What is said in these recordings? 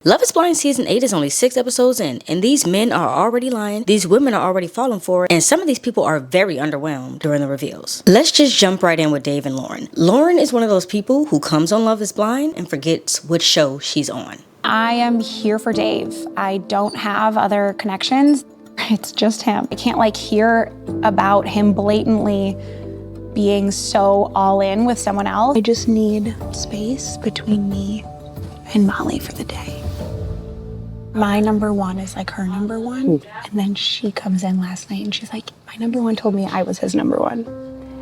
Love is Blind Season 8 is only 6 episodes in, and these men are already lying, these women are already falling for it, and some of these people are very underwhelmed during the reveals. Let's just jump right in with Dave and Lauren. Lauren is one of those people who comes on Love is Blind and forgets which show she's on. I am here for Dave. I don't have other connections. It's just him. I can't hear about him blatantly being so all in with someone else. I just need space between me and Molly for the day. My number one is her number one. And then she comes in last night and she's like, my number one told me I was his number one.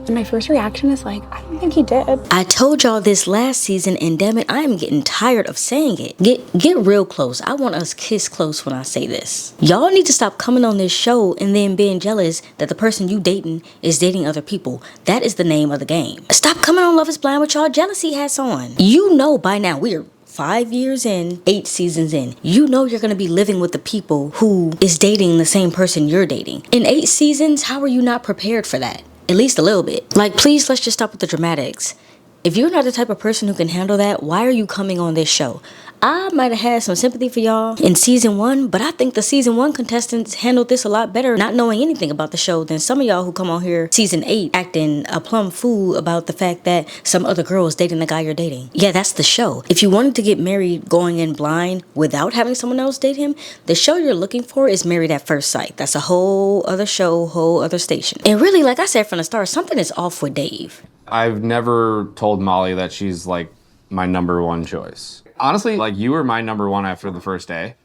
And my first reaction is I don't think he did. I told y'all this last season, and damn it, I am getting tired of saying it. Get real close. I want us kiss close when I say this. Y'all need to stop coming on this show and then being jealous that the person you dating is dating other people. That is the name of the game. Stop coming on Love is Blind with y'all jealousy hats on. You know by now we're 5 years in, 8 seasons in, you know you're gonna be living with the people who is dating the same person you're dating. In 8 seasons, how are you not prepared for that? At least a little bit. Please, let's just stop with the dramatics. If you're not the type of person who can handle that, why are you coming on this show? I might have had some sympathy for y'all in season 1, but I think the season 1 contestants handled this a lot better, not knowing anything about the show, than some of y'all who come on here season 8 acting a plum fool about the fact that some other girl is dating the guy you're dating. Yeah, that's the show. If you wanted to get married going in blind without having someone else date him, the show you're looking for is Married at First Sight. That's a whole other show, whole other station. And really, like I said from the start, something is off with Dave. I've never told Molly that she's my number one choice. Honestly, you were my number one after the first day.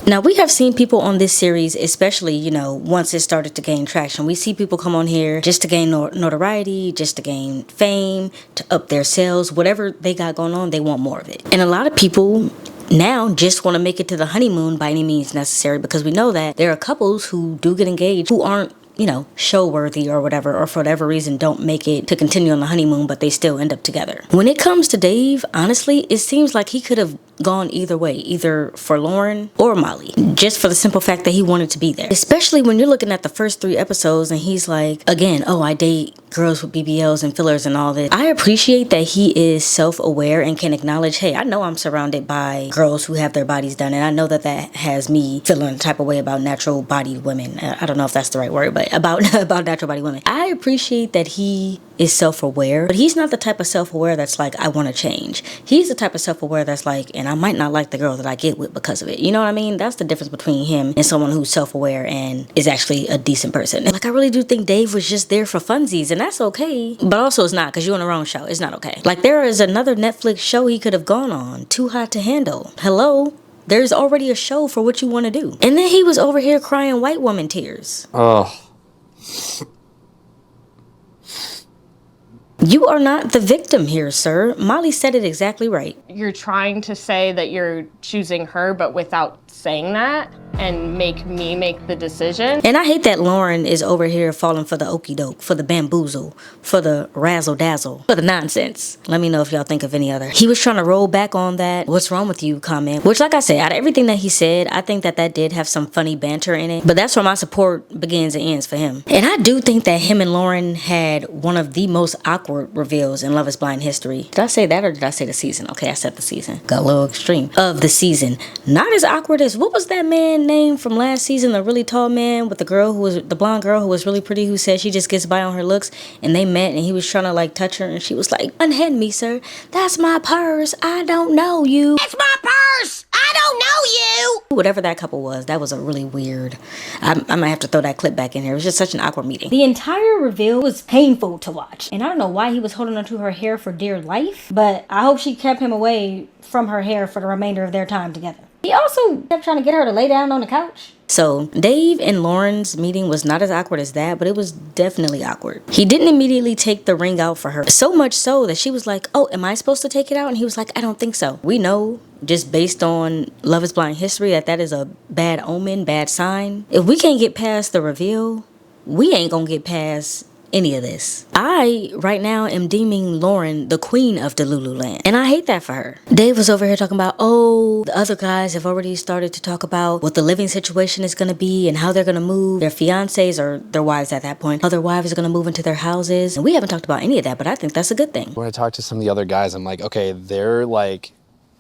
Now, we have seen people on this series, especially, once it started to gain traction. We see people come on here just to gain notoriety, just to gain fame, to up their sales. Whatever they got going on, they want more of it. And a lot of people now just want to make it to the honeymoon by any means necessary, because we know that there are couples who do get engaged who aren't show worthy or whatever, or for whatever reason don't make it to continue on the honeymoon, but they still end up together. When it comes to Dave, honestly, it seems like he could have gone either way, either for Lauren or Molly, just for the simple fact that he wanted to be there. Especially when you're looking at the first 3 episodes and he's again, I date girls with BBLs and fillers and all this. I appreciate that he is self-aware and can acknowledge, hey, I know I'm surrounded by girls who have their bodies done, and I know that has me feeling a type of way about natural bodied women. I don't know if that's the right word, but about natural body women. I appreciate that he is self-aware, but he's not the type of self-aware that's I want to change. He's the type of self-aware that's and I might not like the girl that I get with because of it. You know what I mean? That's the difference between him and someone who's self-aware and is actually a decent person. I really do think Dave was just there for funsies, and that's okay, but also it's not, because you're on the wrong show. It's not okay. There is another Netflix show he could have gone on, Too Hot to Handle. Hello? There's already a show for what you want to do. And then he was over here crying white woman tears. Oh. You are not the victim here, sir. Molly said it exactly right. You're trying to say that you're choosing her, but without saying that, and make me make the decision. And I hate that Lauren is over here falling for the okie doke, for the bamboozle, for the razzle dazzle, for the nonsense. Let me know if y'all think of any other. He was trying to roll back on that "what's wrong with you" comment, which, like I said, out of everything that he said, I think that did have some funny banter in it, but that's where my support begins and ends for him. And I do think that him and Lauren had one of the most awkward reveals in Love is Blind history. Did I say that, or did I say the season? Okay, I said the season. Got a little extreme. Of the season. Not as awkward as, what was that man name from last season, the really tall man with the blonde girl who was really pretty, who said she just gets by on her looks, and they met and he was trying to touch her, and she was like, "Unhand me, sir. That's my purse. I don't know you. That's my purse. I don't know you." Whatever that couple was, that was a really weird. I might have to throw that clip back in here. It was just such an awkward meeting. The entire reveal was painful to watch, and I don't know why he was holding onto her hair for dear life, but I hope she kept him away from her hair for the remainder of their time together. He also kept trying to get her to lay down on the couch. So Dave and Lauren's meeting was not as awkward as that, but it was definitely awkward. He didn't immediately take the ring out for her. So much so that she was like, "Oh, am I supposed to take it out?" And he was like, "I don't think so." We know, just based on Love is Blind history, that is a bad omen, bad sign. If we can't get past the reveal, we ain't gonna get past any of this. I, right now, am deeming Lauren the queen of Delululand, and I hate that for her. Dave was over here talking about, the other guys have already started to talk about what the living situation is going to be and how they're going to move their fiancés, or their wives at that point, how their wives are going to move into their houses, and we haven't talked about any of that, but I think that's a good thing. When I talk to some of the other guys, I'm like, okay, they're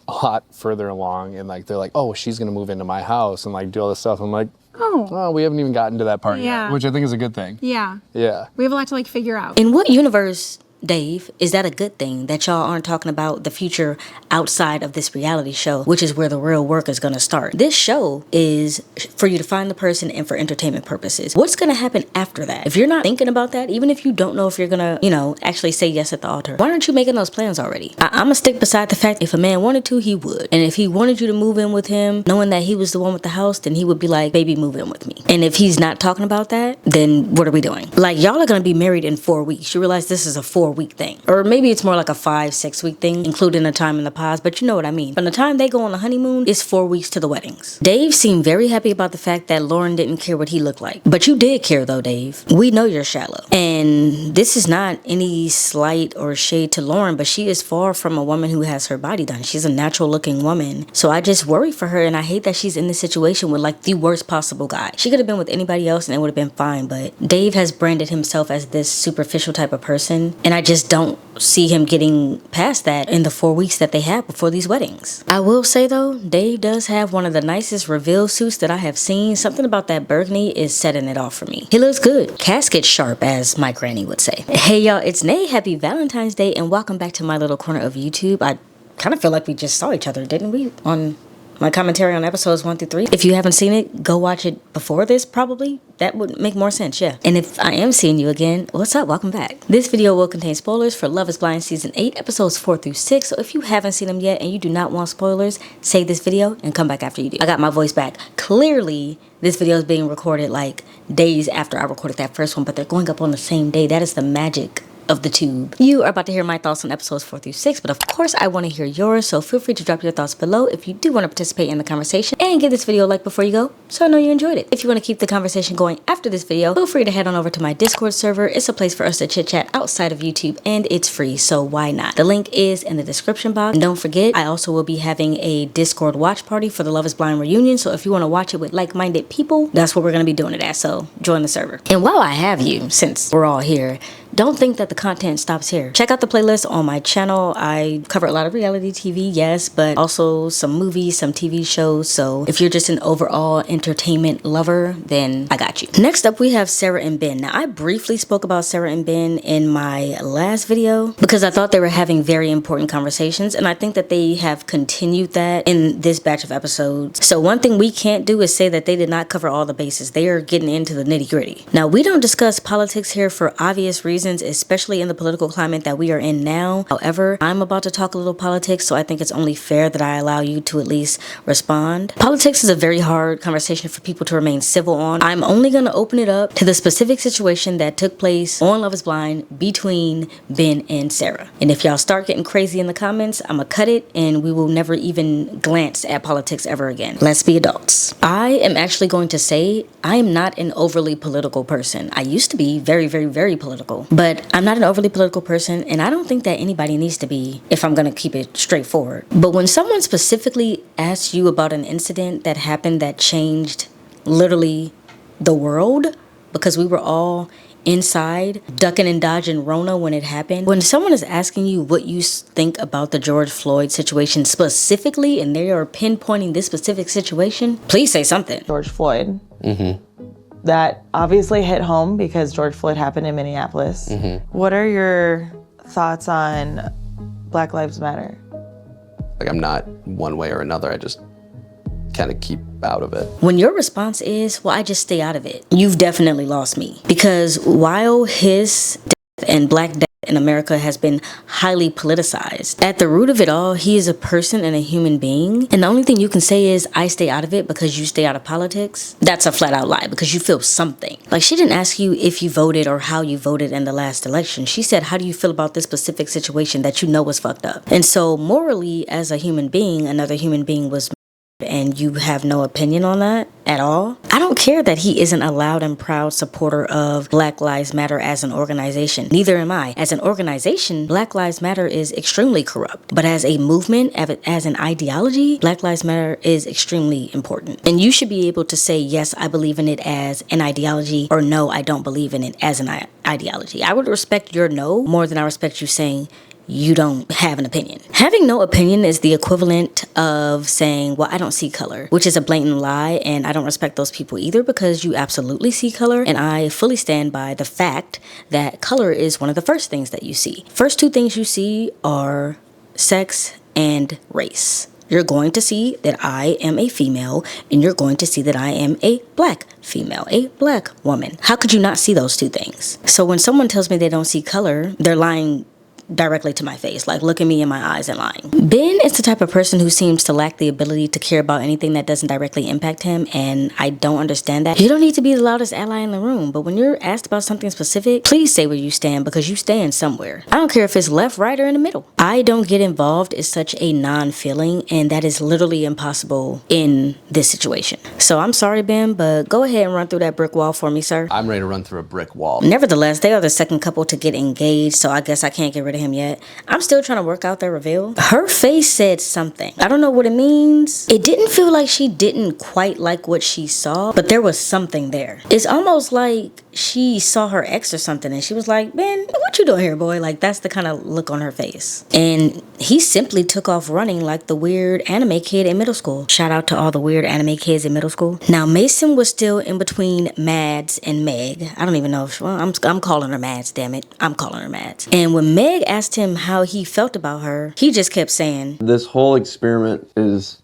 a lot further along, and like they're like, oh, she's gonna move into my house and like do all this stuff. I'm like, oh, we haven't even gotten to that part yet, which I think is a good thing. Yeah. Yeah. We have a lot to like figure out. In what universe, Dave, is that a good thing that y'all aren't talking about the future outside of this reality show, which is where the real work is going to start? This show is for you to find the person and for entertainment purposes. What's going to happen after that? If you're not thinking about that, even if you don't know if you're going to, actually say yes at the altar, why aren't you making those plans already? I'm going to stick beside the fact if a man wanted to, he would. And if he wanted you to move in with him, knowing that he was the one with the house, then he would be like, baby, move in with me. And if he's not talking about that, then what are we doing? Like, y'all are going to be married in 4 weeks. You realize this is a 4-week thing. Or maybe it's more like a 5-6 week thing, including a time in the pause, but you know what I mean. From the time they go on the honeymoon, it's 4 weeks to the weddings. Dave seemed very happy about the fact that Lauren didn't care what he looked like. But you did care though, Dave. We know you're shallow. And this is not any slight or shade to Lauren, but she is far from a woman who has her body done. She's a natural looking woman. So I just worry for her, and I hate that she's in this situation with like the worst possible guy. She could have been with anybody else and it would have been fine, but Dave has branded himself as this superficial type of person, and I just don't see him getting past that in the 4 weeks that they have before these weddings. I will say though, Dave does have one of the nicest reveal suits that I have seen. Something about that burgundy is setting it off for me. He looks good. Casket sharp, as my granny would say. Hey y'all, it's Nae. Happy Valentine's Day and welcome back to my little corner of YouTube. I kind of feel like we just saw each other, didn't we? On my commentary on episodes 1 through 3. If you haven't seen it, go watch it before this, probably. That would make more sense, yeah. And if I am seeing you again, what's up? Welcome back. This video will contain spoilers for Love is Blind Season 8, episodes 4 through 6. So if you haven't seen them yet and you do not want spoilers, save this video and come back after you do. I got my voice back. Clearly, this video is being recorded like days after I recorded that first one, but they're going up on the same day. That is the magic of the tube. You are about to hear my thoughts on episodes 4 through 6, but of course I want to hear yours, so feel free to drop your thoughts below if you do want to participate in the conversation, and give this video a like before you go so I know you enjoyed it. If you want to keep the conversation going after this video, feel free to head on over to my Discord server. It's a place for us to chit chat outside of YouTube, and it's free, so why not? The link is in the description box, and don't forget I also will be having a Discord watch party for the Love is Blind reunion, so if you want to watch it with like-minded people, that's what we're going to be doing it at, so join the server. And while I have you, since we're all here, don't think that the content stops here. Check out the playlist on my channel. I cover a lot of reality TV, yes, but also some movies, some TV shows. So if you're just an overall entertainment lover, then I got you. Next up, we have Sara and Ben. Now, I briefly spoke about Sara and Ben in my last video because I thought they were having very important conversations, and I think that they have continued that in this batch of episodes. So one thing we can't do is say that they did not cover all the bases. They are getting into the nitty-gritty. Now, we don't discuss politics here for obvious reasons, especially in the political climate that we are in now. However, I'm about to talk a little politics, so I think it's only fair that I allow you to at least respond. Politics is a very hard conversation for people to remain civil on. I'm only going to open it up to the specific situation that took place on Love is Blind between Ben and Sara. And if y'all start getting crazy in the comments, I'm gonna cut it and we will never even glance at politics ever again. Let's be adults. I am actually going to say I am not an overly political person. I used to be very, very, very political. But I'm not an overly political person, and I don't think that anybody needs to be if I'm going to keep it straightforward. But when someone specifically asks you about an incident that happened that changed literally the world, because we were all inside ducking and dodging Rona when it happened, when someone is asking you what you think about the George Floyd situation specifically, and they are pinpointing this specific situation, please say something. George Floyd. That obviously hit home because George Floyd happened in Minneapolis. What are your thoughts on Black Lives Matter? Like, I'm not one way or another. I just kind of keep out of it. When your response is, well, I just stay out of it, you've definitely lost me. Because while his death and Black death in America has been highly politicized, at the root of it all, he is a person and a human being. And the only thing you can say is, I stay out of it because you stay out of politics. That's a flat out lie, because you feel something. Like, she didn't ask you if you voted or how you voted in the last election. She said, how do you feel about this specific situation that you know was fucked up? And so morally, as a human being, another human being was and you have no opinion on that at all. I don't care that he isn't a loud and proud supporter of Black Lives Matter as an organization. Neither am I. As an organization, Black Lives Matter is extremely corrupt. But as a movement, as an ideology, Black Lives Matter is extremely important. And you should be able to say, yes, I believe in it as an ideology, or no, I don't believe in it as an ideology. I would respect your no more than I respect you saying, you don't have an opinion. Having no opinion is the equivalent of saying, well, I don't see color, which is a blatant lie, and I don't respect those people either, because you absolutely see color, and I fully stand by the fact that color is one of the first things that you see. First two things you see are sex and race. You're going to see that I am a female, and you're going to see that I am a black female, a black woman. How could you not see those two things? So when someone tells me they don't see color, they're lying directly to my face, like looking me in my eyes and lying. Ben is the type of person who seems to lack the ability to care about anything that doesn't directly impact him, and I don't understand that. You don't need to be the loudest ally in the room, but when you're asked about something specific, please say where you stand, because you stand somewhere. I don't care if it's left, right, or in the middle. I don't get involved is such a non-feeling, and that is literally impossible in this situation. So I'm sorry, Ben, but go ahead and run through that brick wall for me, sir. I'm ready to run through a brick wall. Nevertheless, they are the second couple to get engaged, so I guess I can't get rid of him yet. I'm still trying to work out their reveal. Her face said something. I don't know what it means. It didn't feel like she didn't quite like what she saw, but there was something there. It's almost like she saw her ex or something, and she was like, Ben, what you doing here, boy? Like, that's the kind of look on her face. And he simply took off running like the weird anime kid in middle school. Shout out to all the weird anime kids in middle school. Now, Mason was still in between Mads and Meg. I don't even know if, well, I'm calling her Mads, damn it. I'm calling her Mads. And when Meg asked him how he felt about her, he just kept saying, this whole experiment is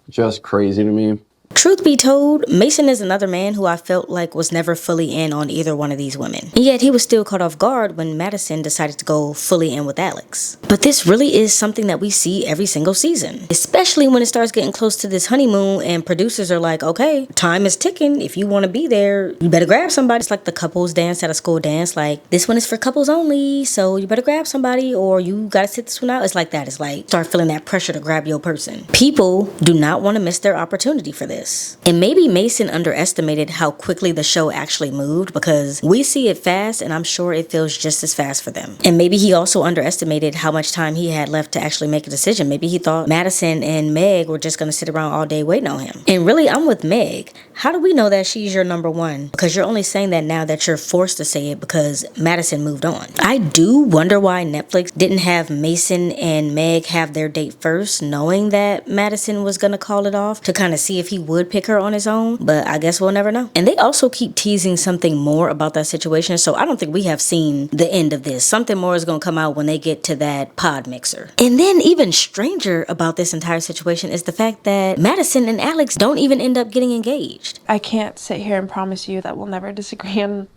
just crazy to me. Truth be told, Mason is another man who I felt like was never fully in on either one of these women. And yet he was still caught off guard when Madison decided to go fully in with Alex. But this really is something that we see every single season, especially when it starts getting close to this honeymoon and producers are like, okay, time is ticking. If you want to be there, you better grab somebody. It's like the couples dance at a school dance. Like, this one is for couples only, so you better grab somebody, or you gotta sit this one out. It's like that. It's like, start feeling that pressure to grab your person. People do not want to miss their opportunity for this. And maybe Mason underestimated how quickly the show actually moved, because we see it fast and I'm sure it feels just as fast for them. And maybe he also underestimated how much time he had left to actually make a decision. Maybe he thought Madison and Meg were just going to sit around all day waiting on him. And really, I'm with Meg. How do we know that she's your number one? Because you're only saying that now that you're forced to say it because Madison moved on. I do wonder why Netflix didn't have Mason and Meg have their date first, knowing that Madison was going to call it off, to kind of see if he would pick her on his own, but I guess we'll never know. And they also keep teasing something more about that situation, so I don't think we have seen the end of this. Something more is going to come out when they get to that pod mixer. And then even stranger about this entire situation is the fact that Madison and Alex don't even end up getting engaged. I can't sit here and promise you that we'll never disagree on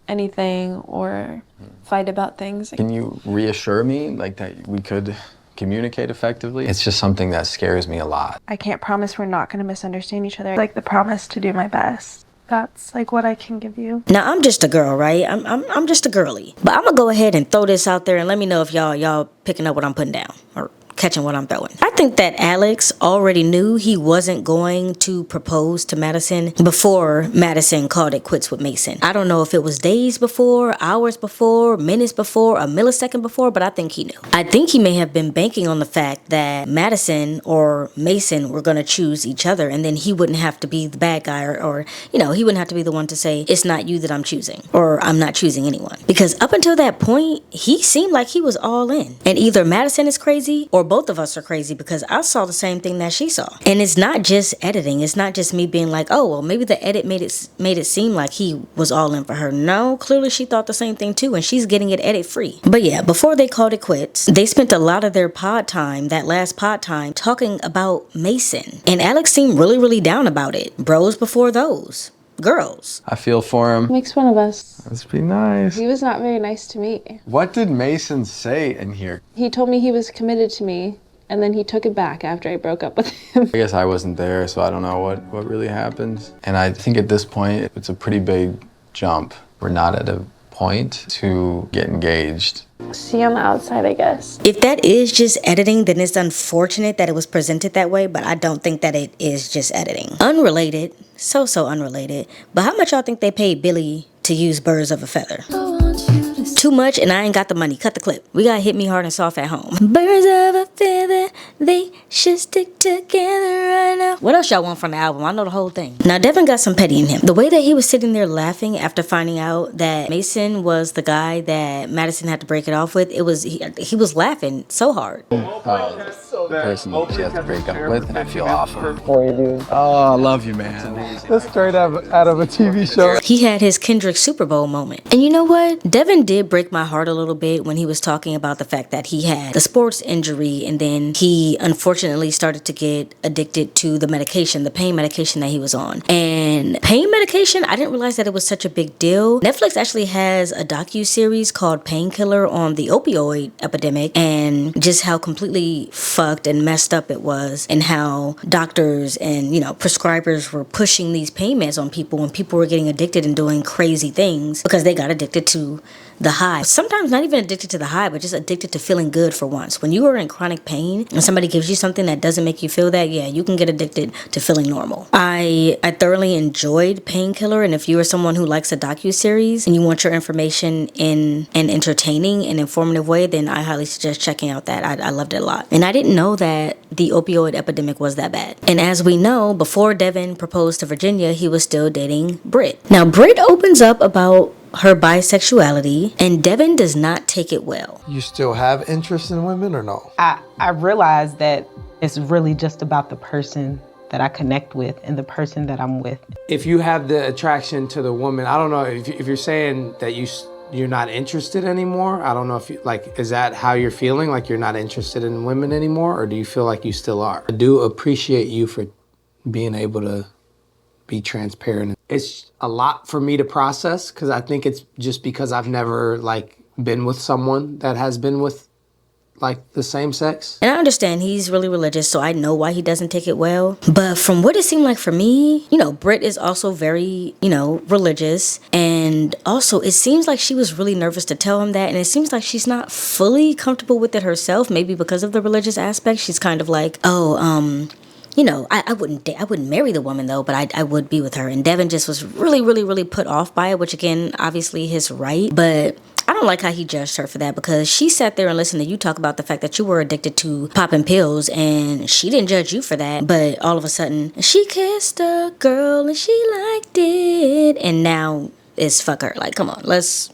anything or fight about things. Can you reassure me, like, that we could communicate effectively? It's just something that scares me a lot. I can't promise we're not going to misunderstand each other. Like, the promise to do my best. That's like what I can give you. Now, I'm just a girl, right? I'm just a girly. But I'm gonna go ahead and throw this out there and let me know if y'all picking up what I'm putting down, or catching what I'm throwing. I think that Alex already knew he wasn't going to propose to Madison before Madison called it quits with Mason. I don't know if it was days before, hours before, minutes before, a millisecond before, but I think he knew. I think he may have been banking on the fact that Madison or Mason were going to choose each other, and then he wouldn't have to be the bad guy, or he wouldn't have to be the one to say, it's not you that I'm choosing, or I'm not choosing anyone. Because up until that point, he seemed like he was all in. And either Madison is crazy, or both of us are crazy, because I saw the same thing that she saw. And it's not just editing. It's not just me being like, oh, well, maybe the edit made it seem like he was all in for her. No, clearly she thought the same thing too, and she's getting it edit free. But yeah, before they called it quits, they spent a lot of their pod time, that last pod time, talking about Mason. And Alex seemed really, really down about it. Bros before those. Girls. I feel for him. Makes fun of us. Must be nice. He was not very nice to me. What did Mason say in here? He told me he was committed to me, and then he took it back after I broke up with him. I guess I wasn't there, so I don't know what really happened. And I think at this point, it's a pretty big jump. We're not at a point to get engaged. See you on the outside, I guess. If that is just editing, then it's unfortunate that it was presented that way, but I don't think that it is just editing. Unrelated, so unrelated, but how much y'all think they paid Billy to use Birds of a Feather? Too much, and I ain't got the money. Cut the clip. We got Hit Me Hard and Soft at home. Birds of a feather, they should stick together right now. Yeah, what else y'all want from the album? I know the whole thing. Now, Devin got some petty in him. The way that he was sitting there laughing after finding out that Mason was the guy that Madison had to break it off with, he was laughing so hard. The person that she has to break up with, and I feel awful. Oh, I love you, man. That's straight out of a TV show. He had his Kendrick Super Bowl moment. And you know what? Devin did break my heart a little bit when he was talking about the fact that he had the sports injury and then he unfortunately started to get addicted to the medication, the pain medication that he was on. And pain medication, I didn't realize that it was such a big deal. Netflix actually has a docu-series called Painkiller on the opioid epidemic and just how completely fucked and messed up it was and how doctors and, prescribers were pushing these pain meds on people when people were getting addicted and doing crazy things because they got addicted to the high. Sometimes not even addicted to the high, but just addicted to feeling good for once. When you are in chronic pain and somebody gives you something that doesn't make you feel that, yeah, you can get addicted to feeling normal. I thoroughly enjoyed Painkiller, and if you are someone who likes a docuseries and you want your information in an entertaining and informative way, then I highly suggest checking out that. I loved it a lot. And I didn't know that the opioid epidemic was that bad. And as we know, before Devin proposed to Virginia, he was still dating Britt. Now, Britt opens up about her bisexuality, and Devin does not take it well. You still have interest in women or no? I realized that it's really just about the person that I connect with and the person that I'm with. If you have the attraction to the woman, I don't know if you're saying that you're not interested anymore. I don't know if is that how you're feeling? Like you're not interested in women anymore, or do you feel like you still are? I do appreciate you for being able to be transparent. It's a lot for me to process because I think it's just because I've never been with someone that has been with the same sex. And I understand he's really religious, so I know why he doesn't take it well. But from what it seemed like for me, Britt is also very, religious. And also it seems like she was really nervous to tell him that. And it seems like she's not fully comfortable with it herself, maybe because of the religious aspect. She's kind of like, I wouldn't marry the woman though, but I would be with her. And Devin just was really, really, really put off by it, which again, obviously his right. But I don't like how he judged her for that because she sat there and listened to you talk about the fact that you were addicted to popping pills and she didn't judge you for that. But all of a sudden, she kissed a girl and she liked it. And now it's fuck her. Come on, let's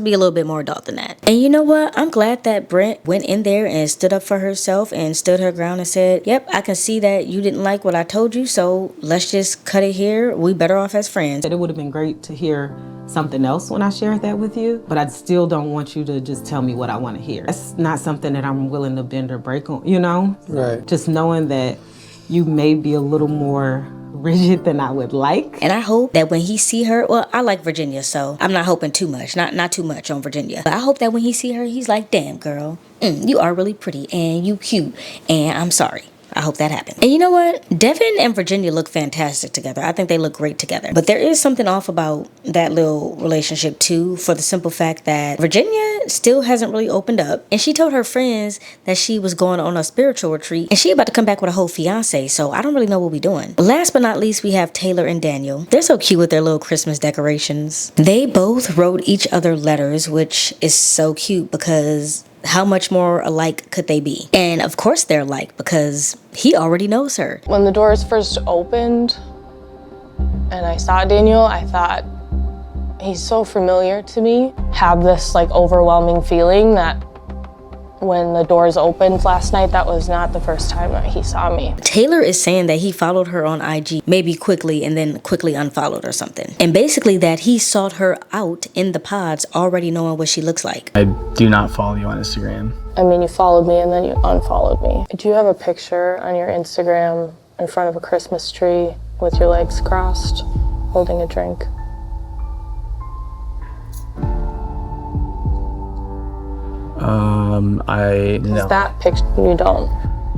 be a little bit more adult than that. And you know what? I'm glad that Brent went in there and stood up for herself and stood her ground and said, yep, I can see that you didn't like what I told you, so let's just cut it here. We better off as friends. It would have been great to hear something else when I shared that with you, but I still don't want you to just tell me what I want to hear. That's not something that I'm willing to bend or break on, Right. Just knowing that you may be a little more rigid than I would like. And I hope that when he see her, well, I like Virginia, so I'm not hoping too much, not too much on Virginia. But I hope that when he see her, he's like, damn, girl, you are really pretty and you cute and I'm sorry. I hope that happens. And you know what? Devin and Virginia look fantastic together. I think they look great together. But there is something off about that little relationship too, for the simple fact that Virginia still hasn't really opened up. And she told her friends that she was going on a spiritual retreat and she about to come back with a whole fiance. So I don't really know what we're doing. Last but not least, we have Taylor and Daniel. They're so cute with their little Christmas decorations. They both wrote each other letters, which is so cute because how much more alike could they be? And of course they're alike because he already knows her. When the doors first opened and I saw Daniel, I thought, he's so familiar to me. Have this overwhelming feeling that when the doors opened last night, that was not the first time that he saw me. Taylor is saying that he followed her on IG, maybe quickly, and then quickly unfollowed or something. And basically that he sought her out in the pods already knowing what she looks like. I do not follow you on Instagram. I mean, you followed me and then you unfollowed me. Do you have a picture on your Instagram in front of a Christmas tree with your legs crossed, holding a drink? No. That picture, you don't.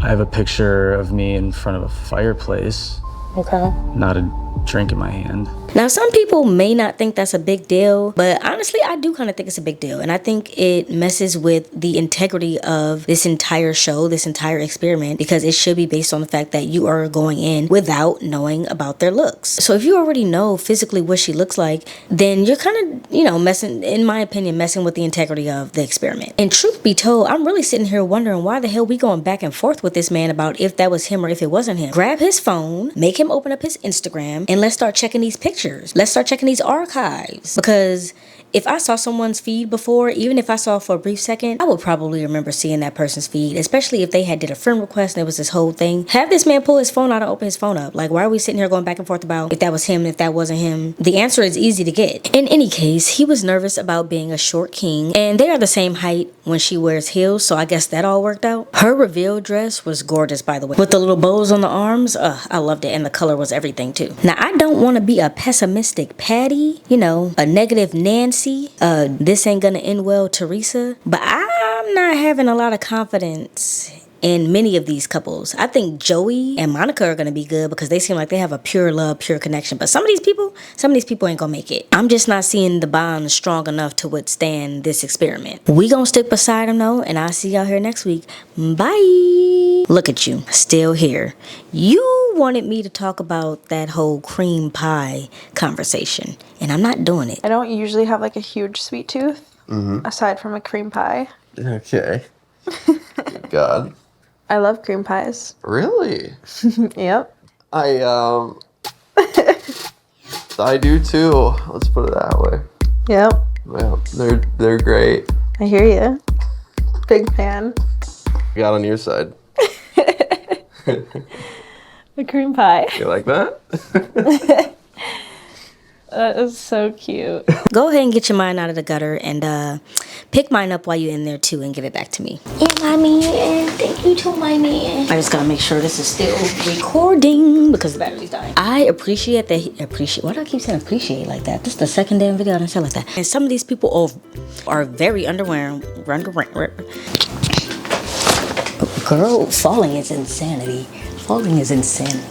I have a picture of me in front of a fireplace. Okay. Not a drink in my hand. Now, some people may not think that's a big deal, but honestly, I do kind of think it's a big deal. And I think it messes with the integrity of this entire show, this entire experiment, because it should be based on the fact that you are going in without knowing about their looks. So if you already know physically what she looks like, then you're kind of, messing, in my opinion, messing with the integrity of the experiment. And truth be told, I'm really sitting here wondering why the hell we going back and forth with this man about if that was him or if it wasn't him. Grab his phone, make him open up his Instagram, and let's start checking these pictures. Let's start checking these archives. Because if I saw someone's feed before, even if I saw it for a brief second, I would probably remember seeing that person's feed, especially if they had did a friend request and it was this whole thing. Have this man pull his phone out and open his phone up. Like, why are we sitting here going back and forth about if that was him and if that wasn't him? The answer is easy to get. In any case, he was nervous about being a short king, and they are the same height when she wears heels, so I guess that all worked out. Her reveal dress was gorgeous, by the way, with the little bows on the arms. I loved it, and the color was everything too. Now, I don't want to be a pessimistic Patty, a negative Nancy. This ain't gonna end well, Teresa. But I'm not having a lot of confidence in many of these couples. I think Joey and Monica are gonna be good because they seem like they have a pure love, pure connection. But some of these people ain't gonna make it. I'm just not seeing the bond strong enough to withstand this experiment. We gonna stick beside them though, and I'll see y'all here next week. Bye. Look at you, still here. You wanted me to talk about that whole cream pie conversation, and I'm not doing it. I don't usually have like a huge sweet tooth, aside from a cream pie. Okay. God. I love cream pies. Really? Yep. I do too. Let's put it that way. Yep. Yeah, they're great. I hear you. Big fan. Got on your side. The cream pie. You like that? That is so cute. Go ahead and get your mind out of the gutter and pick mine up while you're in there too and give it back to me. Yeah, my man. Thank you to my man. I just gotta make sure this is still recording because the battery's dying. I appreciate that why do I keep saying appreciate like that? This is the second damn video I done said like that. And some of these people are very underwear. Girl, falling is insanity. Falling is insanity.